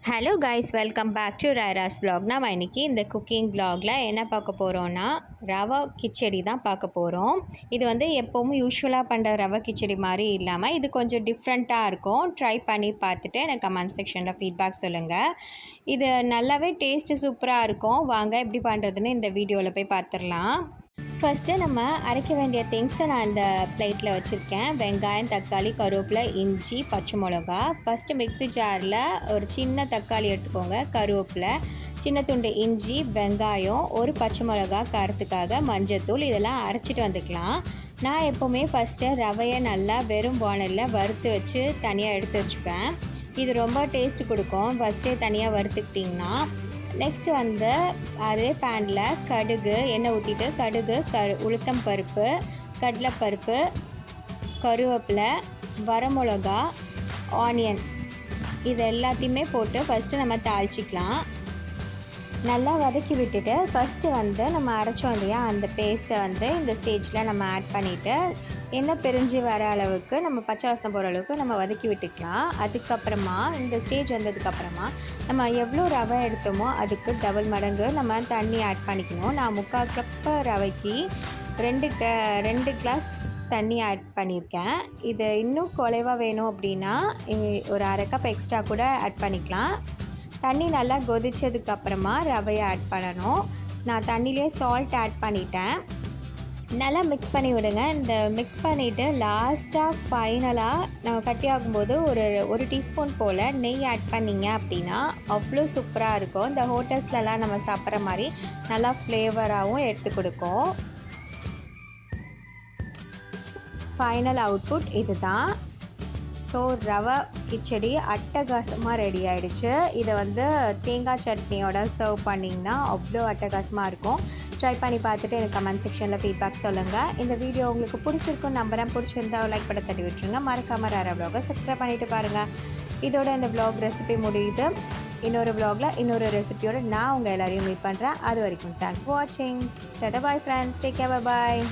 Hello guys, welcome back to ராராஸ் vlog. நம்ம இன்றைக்கி இந்த குக்கிங் vlogல என்ன பார்க்க போகிறோன்னா ரவா கிச்சடி தான் பார்க்க போகிறோம். இது வந்து எப்போவும் யூஸ்வலாக பண்ணுற ரவா கிச்சடி மாதிரி இல்லாமல் இது கொஞ்சம் டிஃப்ரெண்ட்டாக இருக்கும். ட்ரை பண்ணி பார்த்துட்டு எனக்கு கமெண்ட் செக்ஷனில் ஃபீட்பேக் சொல்லுங்கள். இது நல்லாவே டேஸ்ட்டு சூப்பராக இருக்கும். வாங்க எப்படி பண்ணுறதுன்னு இந்த வீடியோவில் போய் பார்த்துடலாம். ஃபஸ்ட்டு நம்ம அரைக்க வேண்டிய திங்ஸை நான் இந்த பிளேட்டில் வச்சுருக்கேன். வெங்காயம், தக்காளி, கருவேப்பிலை, இஞ்சி, பச்சை மிளகா. ஃபஸ்ட்டு மிக்ஸி ஜாரில் ஒரு சின்ன தக்காளி எடுத்துக்கோங்க, கருவேப்பிலை, சின்ன துண்டு இஞ்சி, வெங்காயம், ஒரு பச்சை மிளகா காரத்துக்காக, மஞ்சத்தூள், இதெல்லாம் அரைச்சிட்டு வந்துக்கலாம். நான் எப்போவுமே ஃபஸ்ட்டு ரவையை நல்லா வெறும் வானலில் வறுத்து வச்சு தனியாக எடுத்து வச்சுப்பேன். இது ரொம்ப டேஸ்ட்டு கொடுக்கும் ஃபஸ்ட்டே தனியாக வறுத்துக்கிட்டிங்கன்னா. நெக்ஸ்ட்டு வந்து அதே பேனில் கடுகு எண்ணெய் ஊற்றிட்டு கடுகு, உளுத்தம் பருப்பு, கடலைப்பருப்பு, கருவேப்பிலை, வரமிளகா, ஆனியன் இது எல்லாத்தையுமே போட்டு ஃபஸ்ட்டு நம்ம தாளிச்சிக்கலாம். நல்லா வதக்கி விட்டுட்டு ஃபஸ்ட்டு வந்து நம்ம அரைச்சோம் இல்லையா அந்த பேஸ்ட்டை வந்து இந்த ஸ்டேஜில் நம்ம ஆட் பண்ணிவிட்டு எண்ணெய் பிரிஞ்சு வர அளவுக்கு நம்ம பச்சை வாசனை போகிற அளவுக்கு நம்ம வதக்கி விட்டுக்கலாம். அதுக்கப்புறமா இந்த ஸ்டேஜ் வந்ததுக்கப்புறமா நம்ம எவ்வளோ ரவை எடுத்தோமோ அதுக்கு டபுள் மடங்கு நம்ம தண்ணி ஆட் பண்ணிக்கணும். நான் 3/4 கப்பு ரவைக்கு 2 கிளாஸ் தண்ணி ஆட் பண்ணியிருக்கேன். இது இன்னும் குறைவாக வேணும் அப்படின்னா ஒரு 1/2 கப் எக்ஸ்ட்ரா கூட ஆட் பண்ணிக்கலாம். தண்ணி நல்லா கொதிச்சதுக்கப்புறமா ரவையை ஆட் பண்ணணும். நான் தண்ணியிலே சால்ட் ஆட் பண்ணிட்டேன். நல்லா மிக்ஸ் பண்ணி விடுங்க. இந்த மிக்ஸ் பண்ணிவிட்டு லாஸ்ட்டாக ஃபைனலாக நம்ம கட்டி ஆகும்போது ஒரு டீஸ்பூன் போல் நெய் ஆட் பண்ணிங்க அப்படின்னா அவ்வளோ சூப்பராக இருக்கும். இந்த ஹோட்டல்ஸ்லலாம் நம்ம சாப்பிட்ற மாதிரி நல்லா ஃப்ளேவராகவும் எடுத்து கொடுக்கும். ஃபைனல் அவுட்புட் இது தான். ஸோ ரவா கிச்சடி அட்டகாசமாக ரெடி ஆகிடுச்சு. இதை வந்து தேங்காய் சட்னியோட சர்வ் பண்ணிங்கன்னா அவ்வளோ அட்டகாசமாக இருக்கும். ட்ரை பண்ணி பார்த்துட்டு எனக்கு கமெண்ட் செக்ஷனில் ஃபீட்பேக் சொல்லுங்கள். இந்த வீடியோ உங்களுக்கு பிடிச்சிருக்கும் நம்புறேன். பிடிச்சிருந்தா லைக் பண்ண தட்டி விட்டுருங்க. மறக்காமல் ராரா vlog சப்ஸ்கிரைப் பண்ணிவிட்டு பாருங்கள். இதோட இந்த vlog ரெசிபி முடியுது. இன்னொரு vlogல இன்னொரு ரெசிபியோட நான் உங்கள் எல்லோரையும் மீட் பண்ணுறேன். அது வரைக்கும் தேங்க்ஸ் ஃபார் வாட்சிங். Tata bye friends, take care, பாய்.